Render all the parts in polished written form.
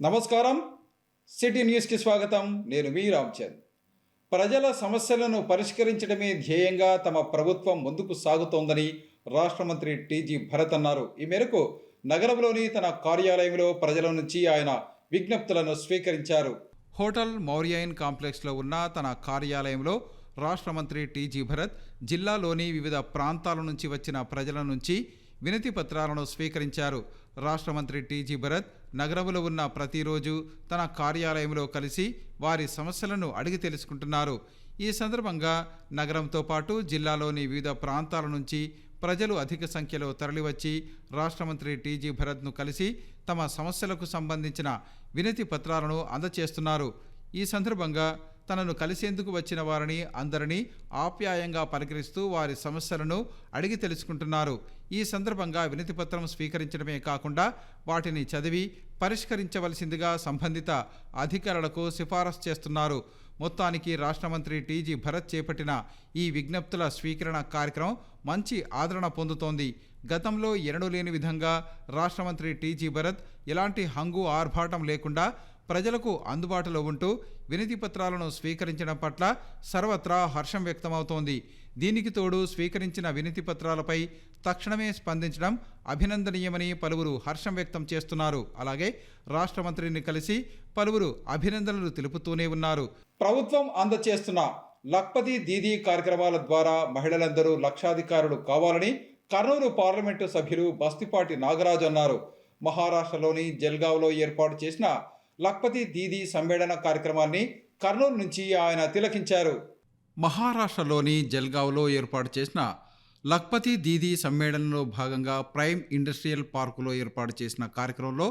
నమస్కారం. సిటీ న్యూస్కి స్వాగతం. నేను మీ రామ్చంద్. ప్రజల సమస్యలను పరిష్కరించడమే ధ్యేయంగా తమ ప్రభుత్వం ముందుకు సాగుతోందని రాష్ట్ర మంత్రి టీజీ భరత్ అన్నారు. ఈ మేరకు నగరంలోని తన కార్యాలయంలో ప్రజల నుంచి ఆయన విజ్ఞప్తులను స్వీకరించారు. హోటల్ మౌర్యన్ కాంప్లెక్స్లో ఉన్న తన కార్యాలయంలో రాష్ట్ర మంత్రి టీజీ భరత్ జిల్లాలోని వివిధ ప్రాంతాల నుంచి వచ్చిన ప్రజల నుంచి వినతి పత్రాలను స్వీకరించారు. రాష్ట్ర మంత్రి టీజీ భరత్ నగరంలో ఉన్న ప్రతిరోజు తన కార్యాలయంలో కలిసి వారి సమస్యలను అడిగి తెలుసుకుంటున్నారు. ఈ సందర్భంగా నగరంతో పాటు జిల్లాలోని వివిధ ప్రాంతాల నుంచి ప్రజలు అధిక సంఖ్యలో తరలివచ్చి రాష్ట్ర మంత్రి టీజీ భరత్ను కలిసి తమ సమస్యలకు సంబంధించిన వినతి పత్రాలను అందజేస్తున్నారు. ఈ సందర్భంగా తనను కలిసేందుకు వచ్చిన వారిని అందరినీ ఆప్యాయంగా పలకరిస్తూ వారి సమస్యలను అడిగి తెలుసుకుంటున్నారు. ఈ సందర్భంగా వినతి పత్రం స్వీకరించడమే కాకుండా వాటిని చదివి పరిష్కరించవలసిందిగా సంబంధిత అధికారులకు సిఫారసు చేస్తున్నారు. మొత్తానికి రాష్ట్ర మంత్రి టీజీ భరత్ చేపట్టిన ఈ విజ్ఞప్తుల స్వీకరణ కార్యక్రమం మంచి ఆదరణ పొందుతోంది. గతంలో ఎన్నడూలేని విధంగా రాష్ట్ర మంత్రి టీజీ భరత్ ఎలాంటి హంగు ఆర్భాటం లేకుండా ప్రజలకు అందుబాటులో ఉంటూ వినతి పత్రాలను స్వీకరించడం పట్ల సర్వత్రా హర్షం వ్యక్తమవుతోంది. దీనికి తోడు స్వీకరించిన వినతి పత్రాలపై తక్షణమే స్పందించడం అభినందనీయమని పలువురు హర్షం వ్యక్తం చేస్తున్నారు. అలాగే రాష్ట్ర మంత్రిని కలిసి పలువురు అభినందనలు తెలుపుతూనే ఉన్నారు. ప్రభుత్వం అందజేస్తున్న లఖ్పతి దీదీ కార్యక్రమాల ద్వారా మహిళలందరూ లక్షాధికారులు కావాలని కర్నూలు పార్లమెంటు సభ్యులు బస్తిపాటి నాగరాజు అన్నారు. మహారాష్ట్రలోని జల్గావ్లో ఏర్పాటు చేసిన లఖ్పతి దీదీ సమ్మేళన కార్యక్రమాన్ని కర్నూలు నుంచి ఆయన తిలకించారు. మహారాష్ట్రలోని జల్గావ్లో ఏర్పాటు చేసిన లఖ్పతి దీదీ సమ్మేళనంలో భాగంగా ప్రైమ్ ఇండస్ట్రియల్ పార్కులో ఏర్పాటు చేసిన కార్యక్రమంలో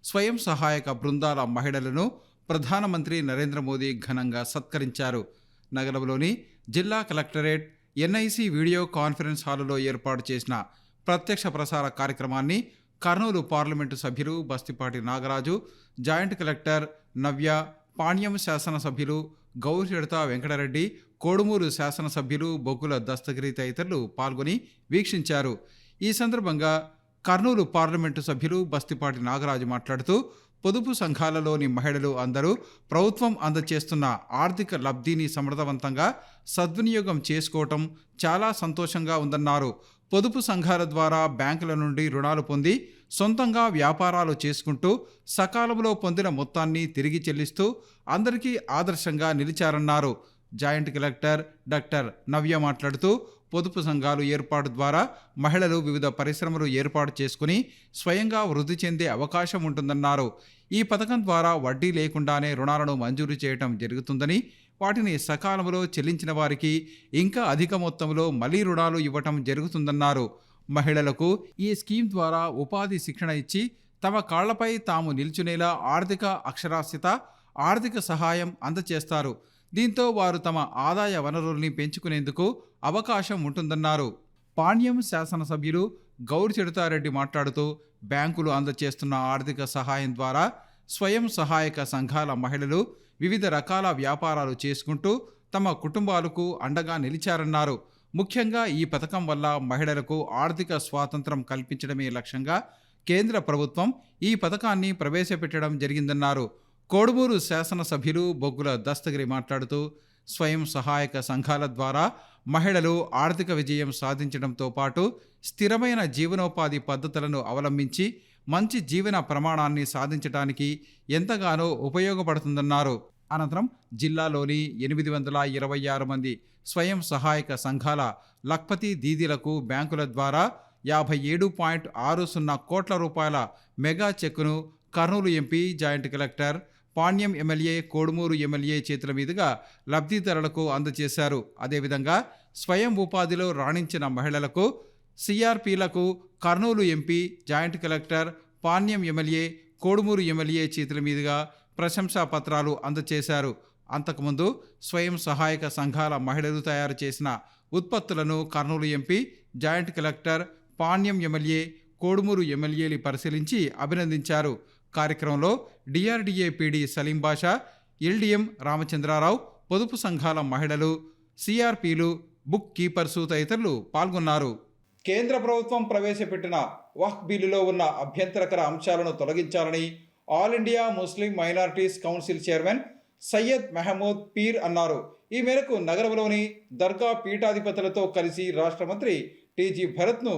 స్వయం సహాయక బృందాల మహిళలను ప్రధానమంత్రి నరేంద్ర మోదీ ఘనంగా సత్కరించారు. నగరంలోని జిల్లా కలెక్టరేట్ ఎన్ఐసి వీడియో కాన్ఫరెన్స్ హాలులో ఏర్పాటు చేసిన ప్రత్యక్ష ప్రసార కార్యక్రమాన్ని కర్నూలు పార్లమెంటు సభ్యులు బస్తిపాటి నాగరాజు, జాయింట్ కలెక్టర్ నవ్య, పాణ్యం శాసనసభ్యులు గౌరిచెడత వెంకటరెడ్డి, కోడుమూరు శాసనసభ్యులు బొగ్గుల దస్తగిరి తదితరులు పాల్గొని వీక్షించారు. ఈ సందర్భంగా కర్నూలు పార్లమెంటు సభ్యులు బస్తిపాటి నాగరాజు మాట్లాడుతూ పొదుపు సంఘాలలోని మహిళలు అందరూ ప్రభుత్వం అందజేస్తున్న ఆర్థిక లబ్ధిని సమర్థవంతంగా సద్వినియోగం చేసుకోవటం చాలా సంతోషంగా ఉందన్నారు. పొదుపు సంఘాల ద్వారా బ్యాంకుల నుండి రుణాలు పొంది సొంతంగా వ్యాపారాలు చేసుకుంటూ సకాలంలో పొందిన మొత్తాన్ని తిరిగి చెల్లిస్తూ అందరికీ ఆదర్శంగా నిలిచారన్నారు. జాయింట్ కలెక్టర్ డాక్టర్ నవ్య మాట్లాడుతూ పొదుపు సంఘాలు ఏర్పాటు ద్వారా మహిళలు వివిధ పరిశ్రమలు ఏర్పాటు చేసుకుని స్వయంగా వృద్ధి చెందే అవకాశం ఉంటుందన్నారు. ఈ పథకం ద్వారా వడ్డీ లేకుండానే రుణాలను మంజూరు చేయడం జరుగుతుందని, వాటిని సకాలంలో చెల్లించిన వారికి ఇంకా అధిక మొత్తంలో మళ్లీ రుణాలు ఇవ్వటం జరుగుతుందన్నారు. మహిళలకు ఈ స్కీమ్ ద్వారా ఉపాధి శిక్షణ ఇచ్చి తమ కాళ్లపై తాము నిల్చునేలా ఆర్థిక అక్షరాస్యత, ఆర్థిక సహాయం అందజేస్తారు. దీంతో వారు తమ ఆదాయ వనరుల్ని పెంచుకునేందుకు అవకాశం ఉంటుందన్నారు. పాణ్యం శాసనసభ్యులు గౌరిచెడతారెడ్డి మాట్లాడుతూ బ్యాంకులు అందజేస్తున్న ఆర్థిక సహాయం ద్వారా స్వయం సహాయక సంఘాల మహిళలు వివిధ రకాల వ్యాపారాలు చేసుకుంటూ తమ కుటుంబాలకు అండగా నిలిచారన్నారు. ముఖ్యంగా ఈ పథకం వల్ల మహిళలకు ఆర్థిక స్వాతంత్రం కల్పించడమే లక్ష్యంగా కేంద్ర ప్రభుత్వం ఈ పథకాన్ని ప్రవేశపెట్టడం జరిగిందన్నారు. కోడుమూరు శాసనసభ్యులు బొగ్గుల దస్తగిరి మాట్లాడుతూ స్వయం సహాయక సంఘాల ద్వారా మహిళలు ఆర్థిక విజయం సాధించడంతో పాటు స్థిరమైన జీవనోపాధి పద్ధతులను అవలంబించి మంచి జీవన ప్రమాణాన్ని సాధించడానికి ఎంతగానో ఉపయోగపడుతుందన్నారు. అనంతరం జిల్లాలోని 826 మంది స్వయం సహాయక సంఘాల లఖ్పతి దీదీలకు బ్యాంకుల ద్వారా 57.60 కోట్ల రూపాయల మెగా చెక్కును Kurnool MP, joint collector, Panyam MLA, Kodumur MLA చేతుల మీదుగా లబ్ధిదారులకు అందజేశారు. అదేవిధంగా స్వయం ఉపాధిలో రాణించిన మహిళలకు, సిఆర్పీలకు Kurnool MP, joint collector, Panyam MLA, Kodumur MLA చేతుల మీదుగా ప్రశంసా పత్రాలు అందజేశారు. అంతకుముందు స్వయం సహాయక సంఘాల మహిళలు తయారు చేసిన ఉత్పత్తులను Kurnool MP, joint collector, Panyam MLA, Kodumuru ఎమ్మెల్యేలు పరిశీలించి అభినందించారు. కార్యక్రమంలో DRDA PD Saleem Basha, LDM Ramachandra Rao, పొదుపు సంఘాల మహిళలు, సిఆర్పీలు, బుక్ కీపర్సు తదితరులు పాల్గొన్నారు. కేంద్ర ప్రభుత్వం ప్రవేశపెట్టిన వక్ఫ్ బిల్లులో ఉన్న అభ్యంతరకర అంశాలను తొలగించాలని all India Muslim minorities council chairman Syed Mahmood Peer అన్నారు. ఈ మేరకు నగరంలోని దర్గా పీఠాధిపతులతో కలిసి రాష్ట్ర మంత్రి టీజీ భరత్ను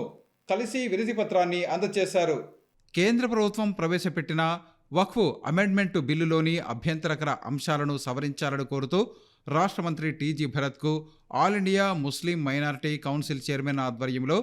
కలిసి వినతి పత్రాన్ని అందజేశారు. కేంద్ర ప్రభుత్వం ప్రవేశపెట్టిన వక్ఫ్ అమెండ్మెంట్ బిల్లులోని అభ్యంతరకర అంశాలను సవరించాలని కోరుతూ రాష్ట్ర మంత్రి టీజీ భరత్కు all India Muslim minority council chairman ఆధ్వర్యంలో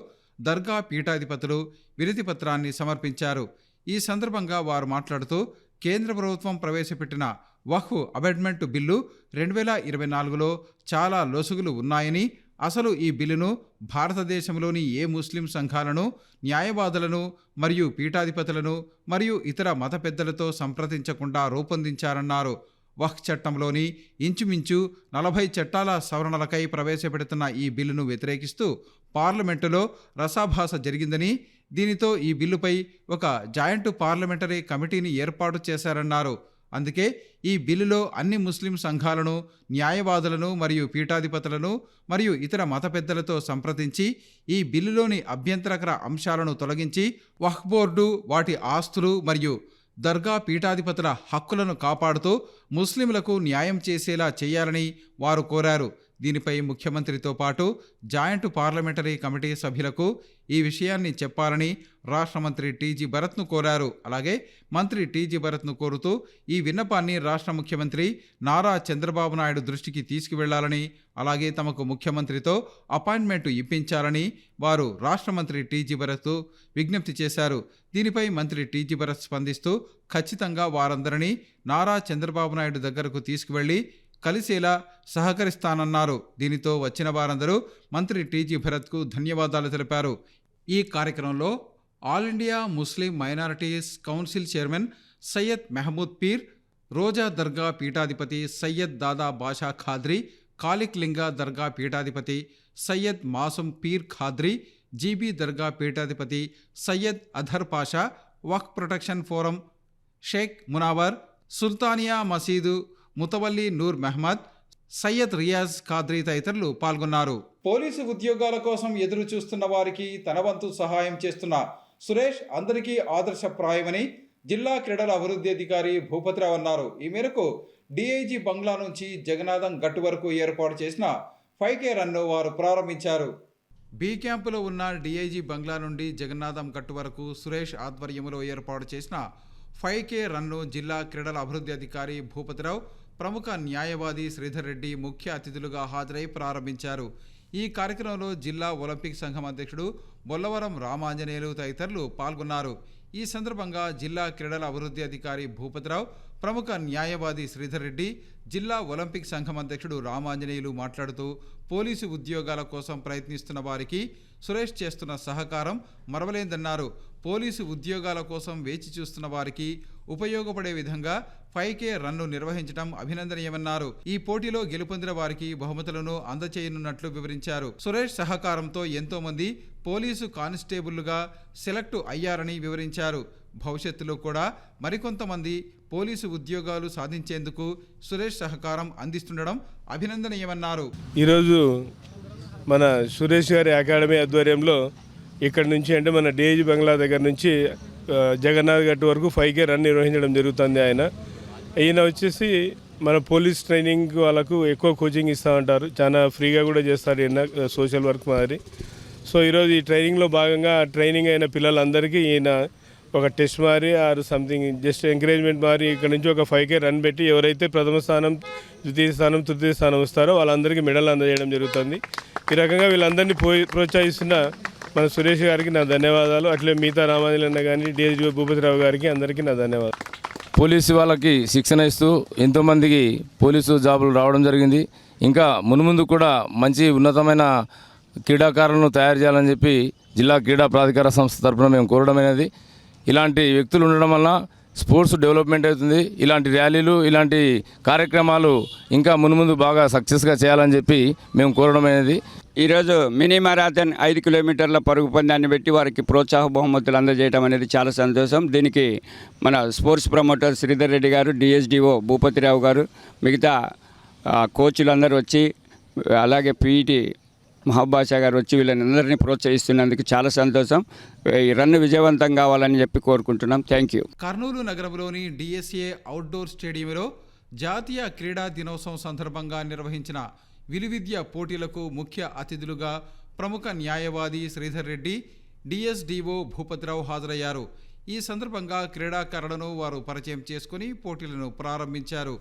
దర్గా పీఠాధిపతులు వినతి పత్రాన్ని సమర్పించారు. ఈ సందర్భంగా వారు మాట్లాడుతూ కేంద్ర ప్రభుత్వం ప్రవేశపెట్టిన వక్ఫ్ అమెండ్మెంట్ బిల్లు 2024లో చాలా లొసుగులు ఉన్నాయని, అసలు ఈ బిల్లును భారతదేశంలోని ఏ ముస్లిం సంఘాలను, న్యాయవాదులను మరియు పీఠాధిపతులను మరియు ఇతర మత పెద్దలతో సంప్రదించకుండా రూపొందించారన్నారు. వక్ఫ్ చట్టంలోని ఇంచుమించు 40 చట్టాల సవరణలకై ప్రవేశపెడుతున్న ఈ బిల్లును వ్యతిరేకిస్తూ పార్లమెంటులో రసాభాస జరిగిందని, దీనితో ఈ బిల్లుపై ఒక జాయింట్ పార్లమెంటరీ కమిటీని ఏర్పాటు చేశారన్నారు. అందుకే ఈ బిల్లులో అన్ని ముస్లిం సంఘాలను, న్యాయవాదులను మరియు పీఠాధిపతులను మరియు ఇతర మత పెద్దలతో సంప్రదించి ఈ బిల్లులోని అభ్యంతరకర అంశాలను తొలగించి వక్ఫ్ బోర్డు వాటి ఆస్తులు మరియు దర్గా పీఠాధిపతుల హక్కులను కాపాడుతూ ముస్లింలకు న్యాయం చేసేలా చేయాలని వారు కోరారు. దీనిపై ముఖ్యమంత్రితో పాటు జాయింట్ పార్లమెంటరీ కమిటీ సభ్యులకు ఈ విషయాన్ని చెప్పాలని రాష్ట్ర మంత్రి టీజీ భరత్ను కోరారు. అలాగే మంత్రి టీజీ భరత్ను కోరుతూ ఈ విన్నపాన్ని రాష్ట్ర ముఖ్యమంత్రి నారా చంద్రబాబు నాయుడు దృష్టికి తీసుకువెళ్లాలని, అలాగే తమకు ముఖ్యమంత్రితో అపాయింట్మెంట్ ఇప్పించాలని వారు రాష్ట్ర మంత్రి టీజీ భరత్ విజ్ఞప్తి చేశారు. దీనిపై మంత్రి టీజీ భరత్ స్పందిస్తూ ఖచ్చితంగా వారందరినీ నారా చంద్రబాబు నాయుడు దగ్గరకు తీసుకువెళ్లి కలిసేలా సహకరిస్తానన్నారు. దీనితో వచ్చిన వారందరూ మంత్రి టీజీ భరత్కు ధన్యవాదాలు తెలిపారు. ఈ కార్యక్రమంలో all India Muslim minorities council chairman Syed Mahmood Peer, Roza dargah పీఠాధిపతి సయ్యద్ దాదా బాషా ఖాద్రీ, కాలిక్ లింగా దర్గా పీఠాధిపతి సయ్యద్ మాసూమ్ పీర్ ఖాద్రీ, జీబీ దర్గా పీఠాధిపతి సయ్యద్ అధర్ పాషా, వక్ఫ్ ప్రొటెక్షన్ ఫోరం షేక్ మునావర్, సుల్తానియా మసీదు ముతవల్లి నూర్ మహమ్మద్, సయ్యద్ రియాజ్ ఖాద్రీ తదితరులు పాల్గొన్నారు. పోలీసు ఉద్యోగాల కోసం ఎదురు చూస్తున్న వారికి తన వంతు సహాయం చేస్తున్న సురేష్ అందరికీ ఆదర్శప్రాయమని జిల్లా క్రీడల అభివృద్ధి అధికారి భూపతిరావు అన్నారు. ఈ మేరకు డిఐజీ బంగ్లా నుంచి జగన్నాథం గట్టు వరకు ఏర్పాటు చేసిన 5K రన్ను వారు ప్రారంభించారు. బి క్యాంపులో ఉన్న డిఐజీ బంగ్లా నుండి జగన్నాథం గట్టు వరకు సురేష్ ఆధ్వర్యంలో ఏర్పాటు చేసిన 5K రన్ను జిల్లా క్రీడల అభివృద్ధి అధికారి భూపతిరావు, ప్రముఖ న్యాయవాది శ్రీధర్ రెడ్డి ముఖ్య అతిథులుగా హాజరై ప్రారంభించారు. ఈ కార్యక్రమంలో జిల్లా ఒలింపిక్ సంఘం అధ్యక్షుడు బొల్లవరం రామాంజనేయులు తదితరులు పాల్గొన్నారు. ఈ సందర్భంగా జిల్లా క్రీడల అభివృద్ధి అధికారి భూపతిరావు, ప్రముఖ న్యాయవాది శ్రీధర్ రెడ్డి, జిల్లా ఒలింపిక్ సంఘం అధ్యక్షుడు రామాంజనేయులు మాట్లాడుతూ పోలీసు ఉద్యోగాల కోసం ప్రయత్నిస్తున్న వారికి సురేష్ చేస్తున్న సహకారం మరవలేదన్నారు. పోలీసు ఉద్యోగాల కోసం వేచి చూస్తున్న వారికి ఉపయోగపడే విధంగా 5K రన్ను నిర్వహించడం అభినందనీయమన్నారు. ఈ పోటీలో గెలుపొందిన వారికి బహుమతులను అందచేయనున్నట్లు వివరించారు. సురేష్ సహకారంతో ఎంతో మంది పోలీసు కానిస్టేబుళ్లుగా సెలెక్ట్ అయ్యారని వివరించారు. భవిష్యత్తులో కూడా మరికొంతమంది పోలీసు ఉద్యోగాలు సాధించేందుకు సురేష్ సహకారం అందిస్తుండడం అభినందనీయమన్నారు. ఈరోజు మన సురేష్ గారి అకాడమీ ఆధ్వర్యంలో ఇక్కడ నుంచి అంటే మన డిఐజీ బంగ్లా దగ్గర నుంచి జగన్నాథ్ గట్టు వరకు 5K రన్ నిర్వహించడం జరుగుతుంది. ఈయన వచ్చేసి మన పోలీస్ ట్రైనింగ్ వాళ్ళకు ఎక్కువ కోచింగ్ ఇస్తూ ఉంటారు, చాలా ఫ్రీగా కూడా చేస్తారు ఈయన సోషల్ వర్క్ మాదిరి. సో ఈరోజు ఈ ట్రైనింగ్లో భాగంగా ట్రైనింగ్ అయిన పిల్లలందరికీ ఈయన ఒక టెస్ట్ మారి ఆర్ సంథింగ్ జస్ట్ ఎంకరేజ్మెంట్ మారి ఇక్కడ నుంచి ఒక 5K రన్ పెట్టి ఎవరైతే ప్రథమ స్థానం, ద్వితీయ స్థానం, తృతీయ స్థానం వస్తారో వాళ్ళందరికీ మెడల్ అందజేయడం జరుగుతుంది. ఈ రకంగా వీళ్ళందరినీ ప్రోత్సహిస్తున్న మన సురేష్ గారికి నా ధన్యవాదాలు. అట్లే మిగతా రామాంజనేయులు కానీ డిఐజీ భూపతిరావు గారికి అందరికీ నా ధన్యవాదాలు. పోలీసు వాళ్ళకి శిక్షణ ఇస్తూ ఎంతోమందికి పోలీసు జాబులు రావడం జరిగింది. ఇంకా మున్ముందు కూడా మంచి ఉన్నతమైన క్రీడాకారులను తయారు చేయాలని చెప్పి జిల్లా క్రీడా ప్రాధికార సంస్థ తరఫున మేము కోరడమైనది. ఇలాంటి వ్యక్తులు ఉండడం వలన స్పోర్ట్స్ డెవలప్మెంట్ అవుతుంది. ఇలాంటి ర్యాలీలు, ఇలాంటి కార్యక్రమాలు ఇంకా మున్ముందు బాగా సక్సెస్గా చేయాలని చెప్పి మేము కోరడమైనది. ఈరోజు మినీ మారాథన్ 5 కిలోమీటర్ల పరుగు పందాన్ని పెట్టి వారికి ప్రోత్సాహ బహుమతులు అందజేయడం అనేది చాలా సంతోషం. దీనికి మన స్పోర్ట్స్ ప్రమోటర్ శ్రీధర్ రెడ్డి గారు, డిఎస్డిఓ భూపతిరావు గారు, మిగతా కోచ్లు అందరూ వచ్చి, అలాగే పీఈటీ మహాబాషా గారు వచ్చి వీళ్ళని అందరినీ ప్రోత్సహిస్తున్నందుకు చాలా సంతోషం. ఈ రన్ విజయవంతం కావాలని చెప్పి కోరుకుంటున్నాం. Thank you. కర్నూలు నగరంలోని డిఎస్ఏ అవుట్డోర్ స్టేడియంలో జాతీయ క్రీడా దినోత్సవం సందర్భంగా నిర్వహించిన విలువిద్య పోటీలకు ముఖ్య అతిథులుగా ప్రముఖ న్యాయవాది శ్రీధర్ రెడ్డి, డిఎస్డిఓ భూపతిరావు హాజరయ్యారు. ఈ సందర్భంగా క్రీడాకారులను వారు పరిచయం చేసుకుని పోటీలను ప్రారంభించారు.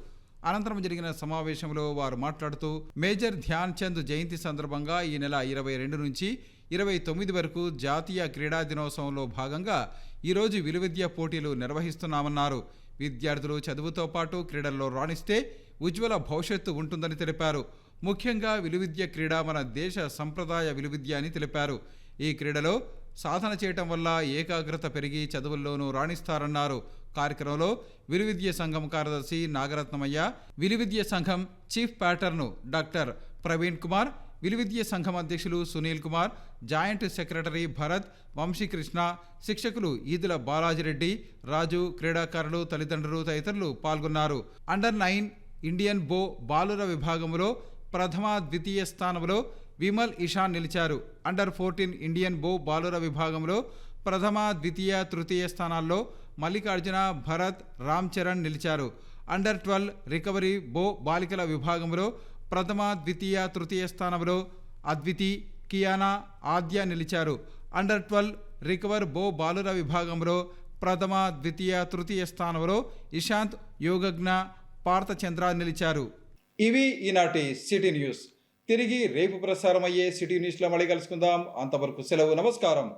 అనంతరం జరిగిన సమావేశంలో వారు మాట్లాడుతూ మేజర్ ధ్యాన్ చంద్ జయంతి సందర్భంగా ఈ నెల 22 నుంచి 29 వరకు జాతీయ క్రీడా దినోత్సవంలో భాగంగా ఈరోజు విలువిద్య పోటీలు నిర్వహిస్తున్నామన్నారు. విద్యార్థులు చదువుతో పాటు క్రీడల్లో రాణిస్తే ఉజ్వల భవిష్యత్తు ఉంటుందని తెలిపారు. ముఖ్యంగా విలువిద్య క్రీడ మన దేశ సంప్రదాయ విలువిద్య అని తెలిపారు. ఈ క్రీడలో సాధన చేయటం వల్ల ఏకాగ్రత పెరిగి చదువుల్లోనూ రాణిస్తారన్నారు. కార్యక్రమంలో విలువిద్య సంఘం కార్యదర్శి నాగరత్నమయ్య, విలువిద్య సంఘం chief patron doctor Praveen Kumar, విలువిద్య సంఘం అధ్యక్షులు సునీల్ కుమార్, జాయింట్ సెక్రటరీ భరత్, వంశీకృష్ణ, శిక్షకులు ఈదుల బాలాజిరెడ్డి, రాజు, క్రీడాకారులు, తల్లిదండ్రులు తదితరులు పాల్గొన్నారు. అండర్-9 ఇండియన్ బో బాలుర విభాగంలో ప్రథమ, ద్వితీయ స్థానంలో విమల్ ఇషాన్ నిలిచారు. అండర్-14 ఇండియన్ బో బాలుర విభాగంలో ప్రథమ, ద్వితీయ, తృతీయ స్థానాల్లో మల్లికార్జున, భరత్, రామ్ చరణ్ నిలిచారు. అండర్-12 రికవరీ బో బాలికల విభాగంలో ప్రథమ, ద్వితీయ, తృతీయ స్థానంలో అద్వితి, కియానా, ఆద్య నిలిచారు. అండర్-12 రికవర్ బో బాలుర విభాగంలో ప్రథమ, ద్వితీయ, తృతీయ స్థానంలో ఇషాంత్, యోగజ్ఞ, పార్థచంద్ర నిలిచారు. ఇవి ఈనాటి సిటీ న్యూస్. తిరిగి రేపు ప్రసారమయ్యే సిటీ న్యూస్లో మళ్ళీ కలుసుకుందాం. అంతవరకు సెలవు. నమస్కారం.